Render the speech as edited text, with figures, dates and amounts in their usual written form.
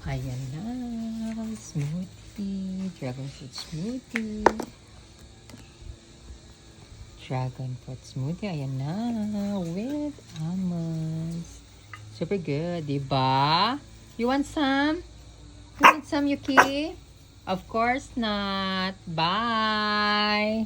Ayan na. Smoothie. Dragon fruit smoothie. Dragon fruit smoothie. Ayan na. With almonds. Super good, diba? You want some? You want some, Yuki? Of course not. Bye!